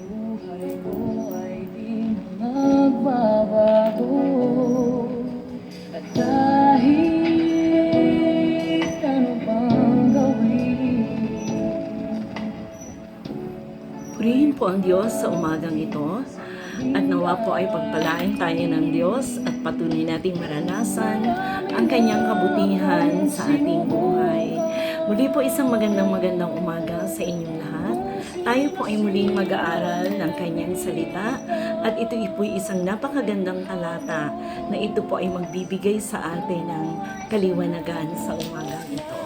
buhay ko ay di magbabago. At kahit ano pang gawin, purihin po ang Diyos sa umagang ito at nawa po ay pagpalain tayo ng Diyos at patuloy nating maranasan ang kanyang kabutihan sa ating buhay. Muli po isang magandang umaga sa inyong lahat. Tayo po ay muling mag-aaral ng kanyang salita at ito po ay isang napakagandang talata na ito po ay magbibigay sa atin ng kaliwanagan sa umagang ito.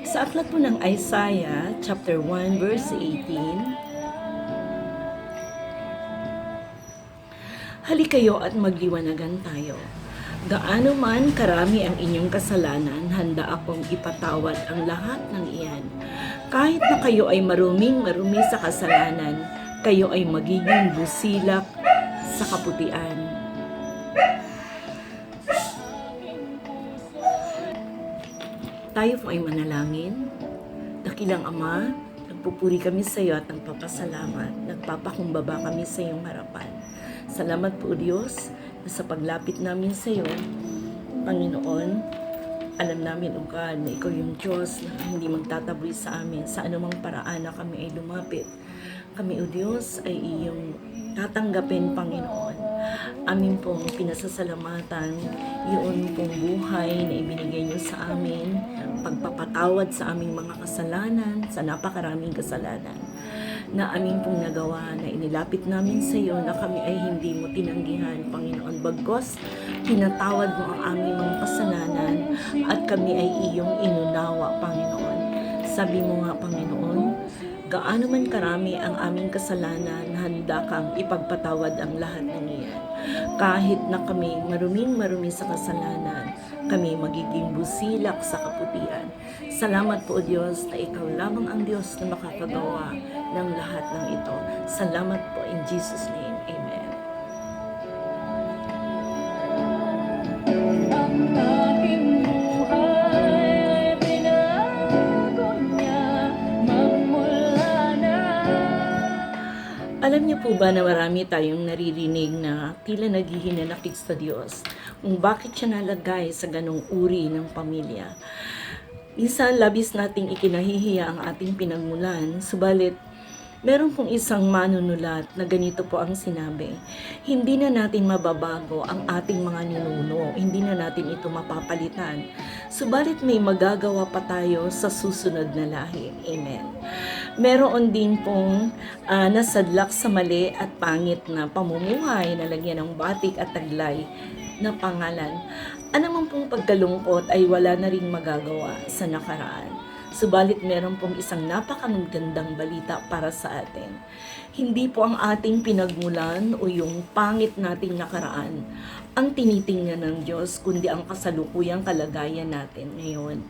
Sa aklat po ng Isaiah chapter 1 verse 18, halikayo at magliwanagan tayo. Gaano man karami ang inyong kasalanan, handa akong ipatawad ang lahat ng iyan. Kahit na kayo ay marumi sa kasalanan, kayo ay magiging busilak sa kaputian. Tayo po ay manalangin. Dakilang Ama, nagpupuri kami sa iyo at nagpapasalamat. Nagpapakumbaba kami sa iyong harapan. Salamat po Diyos na sa paglapit namin sa iyo, Panginoon, alam namin o God na ikaw yung Diyos na hindi magtataboy sa amin sa anumang paraan na kami ay lumapit. Kami o Diyos ay iyong tatanggapin, Panginoon. Amin pong pinasasalamatan yun pong buhay na ibinigay niyo sa amin, pagpapatawad sa aming mga kasalanan, sa napakaraming kasalanan na aming pong nagawa na inilapit namin sa iyo na kami ay hindi mo tinanggihan, Panginoon. Bagkos, pinatawad mo ang aming mga kasalanan at kami ay iyong inunawa, Panginoon. Sabi mo nga, Panginoon, gaano man karami ang aming kasalanan, handa kang ipagpatawad ang lahat ng iyan. Kahit na kami marumi sa kasalanan, kami magiging busilak sa kaputian. Salamat po, Diyos, na ikaw lamang ang Diyos na makakagawa ng lahat ng ito. Salamat po in Jesus' name. Amen. Ang aking buhay binago niya magmula na. Alam niyo po ba na marami tayong naririnig na tila naghihinanakit sa Diyos kung bakit siya nalagay sa ganong uri ng pamilya. Minsan labis nating ikinahihiya ang ating pinagmulan, subalit meron pong isang manunulat na ganito po ang sinabi, hindi na natin mababago ang ating mga ninuno, hindi na natin ito mapapalitan, subalit may magagawa pa tayo sa susunod na lahi. Amen. Meron din pong nasadlak sa mali at pangit na pamumuhay na lagyan ng batik at taglay na pangalan. Anumang pong pagkalungkot ay wala na rin magagawa sa nakaraan. Subalit meron pong isang napakagandang balita para sa atin. Hindi po ang ating pinagmulan o yung pangit nating nakaraan ang tinitingnan ng Diyos, kundi ang kasalukuyang kalagayan natin ngayon.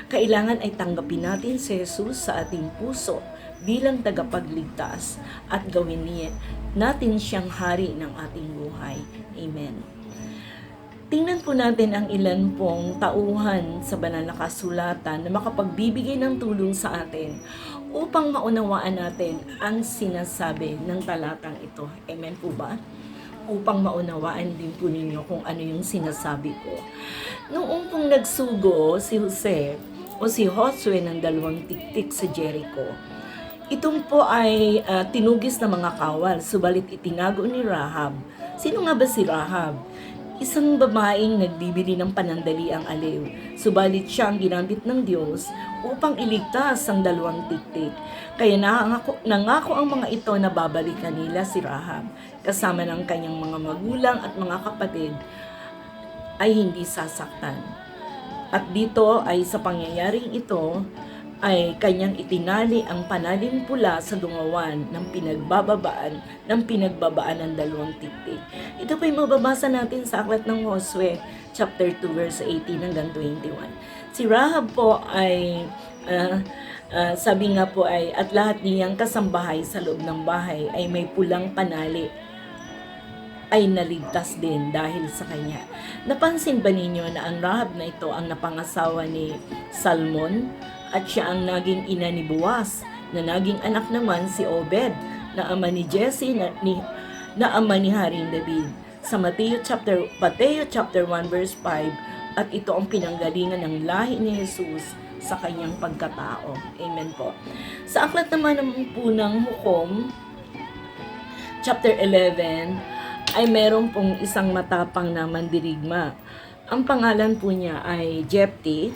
Kailangan ay tanggapin natin si Jesus sa ating puso bilang tagapagligtas at gawin niya natin siyang hari ng ating buhay. Amen. Tingnan po natin ang ilan pong tauhan sa banal na kasulatan na makapagbibigay ng tulong sa atin upang maunawaan natin ang sinasabi ng talatang ito. Amen po ba? Upang maunawaan din po ninyo kung ano yung sinasabi ko. Noong pong nagsugo si Jose o si Josue ng 2 tiktik sa Jericho, itong po ay tinugis na mga kawal, subalit itinago ni Rahab. Sino nga ba si Rahab? Isang babaeng nagbibili ng panandaliang aliw, subalit siya ang ginamit ng Diyos upang iligtas ang 2 tiktik. Kaya nangako ang mga ito na babalikan nila si Rahab, kasama ng kanyang mga magulang at mga kapatid ay hindi sasaktan. At dito ay sa pangyayaring ito, ay kanyang itinali ang panaling pula sa dungawan ng pinagbabaan ng 2 tiktik. Ito po ay mababasa natin sa aklat ng Josue, chapter 2, verse 18 hanggang 21. Si Rahab po ay, sabi nga po ay, at lahat niyang kasambahay sa loob ng bahay ay may pulang panali ay naligtas din dahil sa kanya. Napansin ba ninyo na ang Rahab na ito ang napangasawa ni Salmon at siya ang naging ina ni Boaz, na naging anak naman si Obed, na ama ni Jesse, na ama ni Haring David. Sa Mateo chapter 1 verse 5, at ito ang pinanggalingan ng lahi ni Jesus sa kanyang pagkatao. Amen po. Sa aklat naman po ng Hukom, chapter 11, ay meron pong isang matapang na mandirigma. Ang pangalan po niya ay Jepti,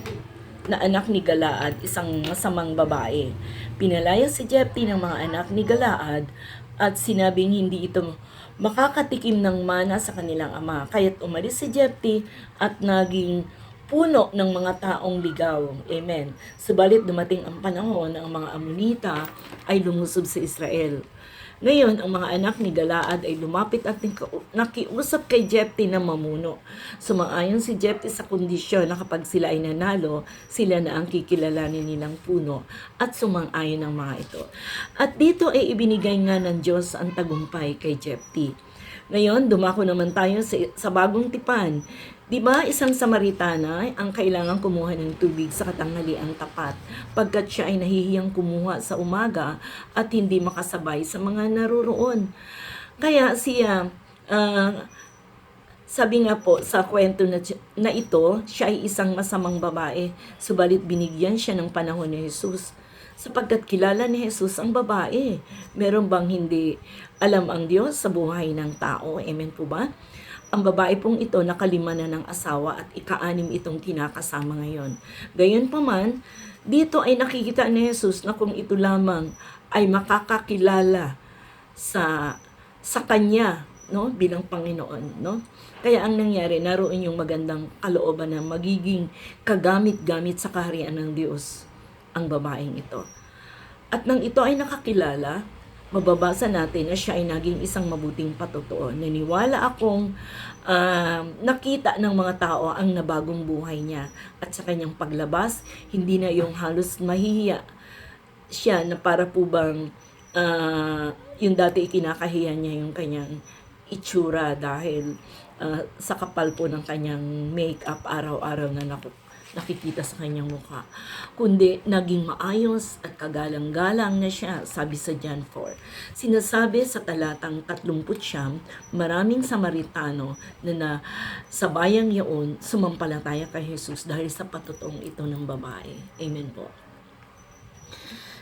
na anak ni Galaad, isang masamang babae. Pinalaya si Jepti ng mga anak ni Galaad at sinabing hindi ito makakatikim ng mana sa kanilang ama. Kaya't umalis si Jepti at naging puno ng mga taong ligaw. Amen. Subalit dumating ang panahon na ang mga Amonita ay lumusob sa Israel. Ngayon, ang mga anak ni Galaad ay lumapit at nakiusap kay Jepti na mamuno. Sumang-ayon si Jepti sa kondisyon na kapag sila ay nanalo, sila na ang kikilalanin nilang puno, at sumang-ayon ang mga ito. At dito ay ibinigay nga ng Diyos ang tagumpay kay Jepti. Ngayon, dumako naman tayo sa bagong tipan. Diba, isang Samaritana ang kailangang kumuha ng tubig sa katanghaliang tapat, pagkat siya ay nahihiyang kumuha sa umaga at hindi makasabay sa mga naroroon. Kaya siya, sabi nga po sa kwento na ito, siya ay isang masamang babae, subalit binigyan siya ng panahon ni Jesus. Sapagkat kilala ni Jesus ang babae. Meron bang hindi alam ang Diyos sa buhay ng tao? Amen po ba? Ang babae pong ito nakalima na ng asawa at ika-anim itong kinakasama ngayon. Gayunpaman, dito ay nakikita ni Jesus na kung ito lamang ay makakakilala sa kanya, no, bilang Panginoon, no? Kaya ang nangyari, naroon yung magandang kalooban na magiging kagamit-gamit sa kaharian ng Diyos ang babaeng ito. At nang ito ay nakakilala, mababasa natin na siya ay naging isang mabuting patotoo. Naniwala akong nakita ng mga tao ang nabagong buhay niya. At sa kanyang paglabas, hindi na yung halos mahihiya siya na para po bang yung dati ikinakahiya niya yung kanyang itsura dahil sa kapal po ng kanyang make-up araw-araw na nakikita sa kanyang mukha, kundi naging maayos at kagalang-galang na siya, sabi sa John 4. Sinasabi sa talatang 39, maraming Samaritano na sa bayang yaon sumampalataya kay Jesus dahil sa patotoong ito ng babae. Amen po.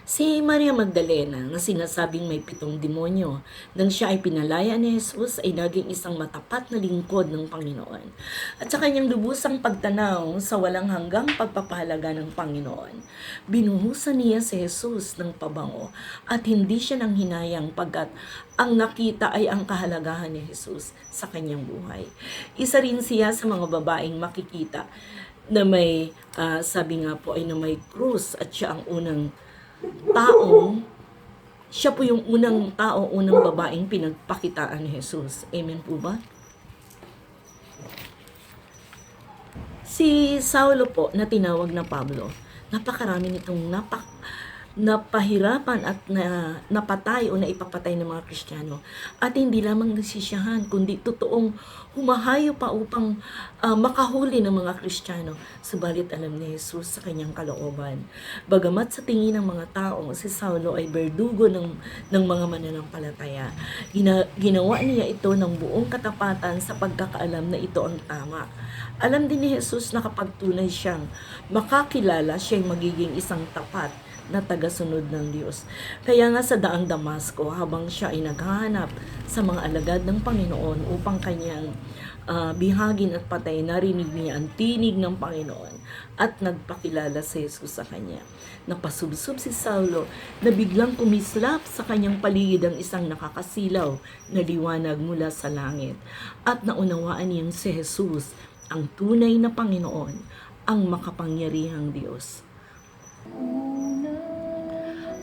Si Maria Magdalena, na sinasabing may 7 demonyo, nang siya ay pinalaya ni Jesus ay naging isang matapat na lingkod ng Panginoon. At sa kanyang lubusang pagtanaw sa walang hanggang pagpapahalaga ng Panginoon, binuhusan niya si Jesus ng pabango at hindi siya nang hinayang pagkat ang nakita ay ang kahalagahan ni Jesus sa kanyang buhay. Isa rin siya sa mga babaeng makikita na may, sabi nga po ay na may krus, at siya ang unang siya po yung unang babaeng pinagpakitaan ni Jesus. Amen po ba? Si Saulo po, na tinawag na Pablo, napakarami nitong napahirapan at napatay o naipapatay ng mga Kristiyano. At hindi lamang nasisiyahan, kundi totoong humahayo pa upang makahuli ng mga Kristiyano. Subalit alam ni Jesus sa kanyang kalooban. Bagamat sa tingin ng mga tao, si Saulo ay berdugo ng mga mananampalataya. Ginawa niya ito ng buong katapatan sa pagkakaalam na ito ang tama. Alam din ni Jesus na kapag tunay siyang makakilala, siya'y magiging isang tapat na tagasunod ng Diyos. Kaya nga sa daang Damasco, habang siya ay naghahanap sa mga alagad ng Panginoon upang kanyang bihagin at patay, narinig niya ang tinig ng Panginoon at nagpakilala si Jesus sa kanya. Napasubsob si Saulo na biglang kumislap sa kanyang paligid ang isang nakakasilaw na liwanag mula sa langit, at naunawaan niyang si Jesus ang tunay na Panginoon, ang makapangyarihang Diyos.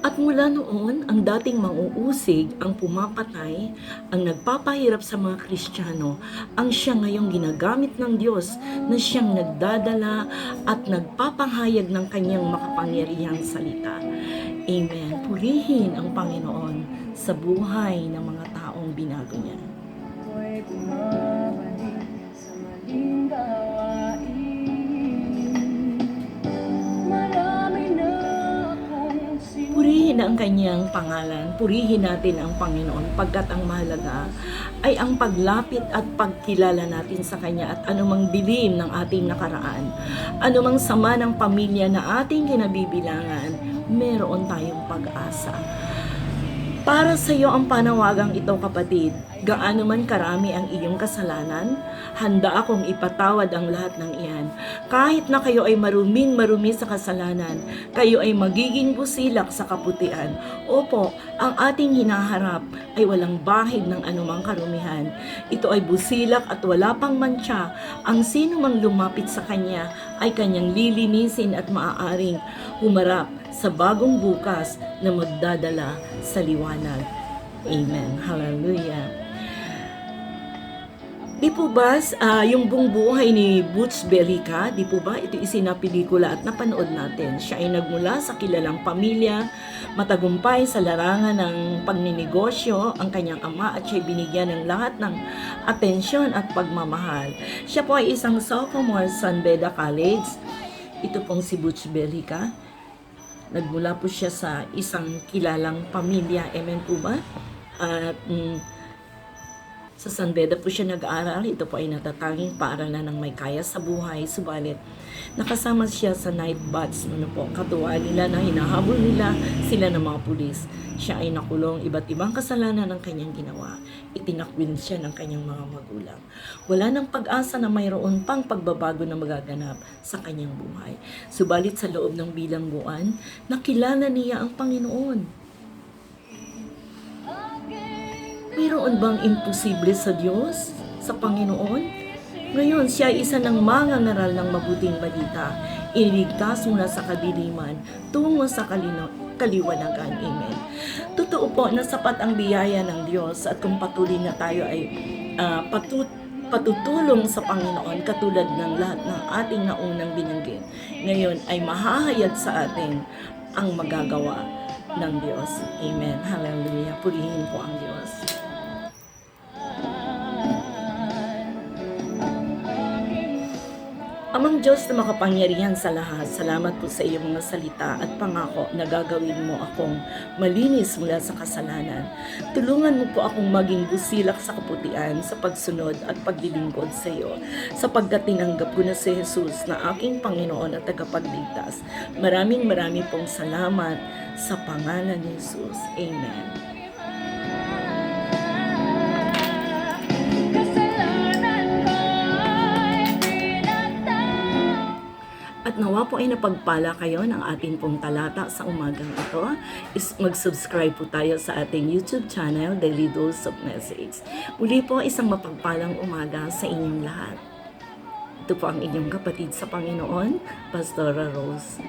At mula noon, ang dating mauusig, ang pumapatay, ang nagpapahirap sa mga Kristiyano, ang siya ngayong ginagamit ng Diyos na siyang nagdadala at nagpapahayag ng kanyang makapangyarihang salita. Amen. Purihin ang Panginoon sa buhay ng mga taong binago niya. Marami na Purihin ang kanyang pangalan, purihin natin ang Panginoon pagkat ang mahalaga ay ang paglapit at pagkilala natin sa Kanya at anumang dilim ng ating nakaraan, anumang sama ng pamilya na ating kinabibilangan, meron tayong pag-asa. Para sa iyo ang panawagang ito, kapatid. Gaano man karami ang iyong kasalanan, handa akong ipatawad ang lahat ng iyan. Kahit na kayo ay marumi sa kasalanan, kayo ay magiging busilak sa kaputian. Opo, ang ating hinaharap ay walang bahid ng anumang karumihan. Ito ay busilak at wala pang mantsa. Ang sino mang lumapit sa Kanya ay Kanyang lilinisin at maaaring humarap sa bagong bukas na magdadala sa liwanag. Amen. Hallelujah. Di po ba yung buong buhay ni Butch Bellica, di po ba ito isinapelikula at napanood natin. Siya ay nagmula sa kilalang pamilya, matagumpay sa larangan ng pagninegosyo ang kanyang ama at siya binigyan ng lahat ng atensyon at pagmamahal. Siya po ay isang sophomore sa San Beda College. Ito pong si Butch Bellica. Nagmula po siya sa isang kilalang pamilya. Amen po ba? At sa San Beda po siya nag-aaral. Ito po ay natatanging paaralan ng may kaya sa buhay. Subalit, nakasama siya sa night bats. Katuwa nila na hinahabol nila sila ng mga pulis. Siya ay nakulong, iba't ibang kasalanan ng kanyang ginawa. Itinakwil siya ng kanyang mga magulang. Wala nang pag-asa na mayroon pang pagbabago na magaganap sa kanyang buhay. Subalit sa loob ng bilangguan, nakilala niya ang Panginoon. Mayroon bang imposible sa Diyos, sa Panginoon? Ngayon, siya ay isa ng mangangaral ng mabuting balita. Iniligtas mula sa kadiliman tungo sa kaliwanagan. Amen. Totoo po na sapat ang biyaya ng Diyos at kung patuloy na tayo ay patutulong sa Panginoon katulad ng lahat ng ating naunang binanggit. Ngayon ay mahahayag sa atin ang magagawa ng Diyos. Amen. Hallelujah. Purihin po ang Diyos. Amang Diyos na makapangyarihan sa lahat, salamat po sa iyong mga salita at pangako na gagawin mo akong malinis mula sa kasalanan. Tulungan mo po akong maging busilak sa kaputian sa pagsunod at paglilingkod sa iyo, sapagkat tinanggap ko na si Jesus na aking Panginoon at tagapagligtas. Maraming pong salamat sa pangalan ni Jesus. Amen. At nawa po ay napagpala kayo ng ating pong talata sa umagang ito. Mag-subscribe po tayo sa ating YouTube channel, Daily Dose of Message. Muli po, isang mapagpalang umaga sa inyong lahat. Ito po ang inyong kapatid sa Panginoon, Pastora Rose.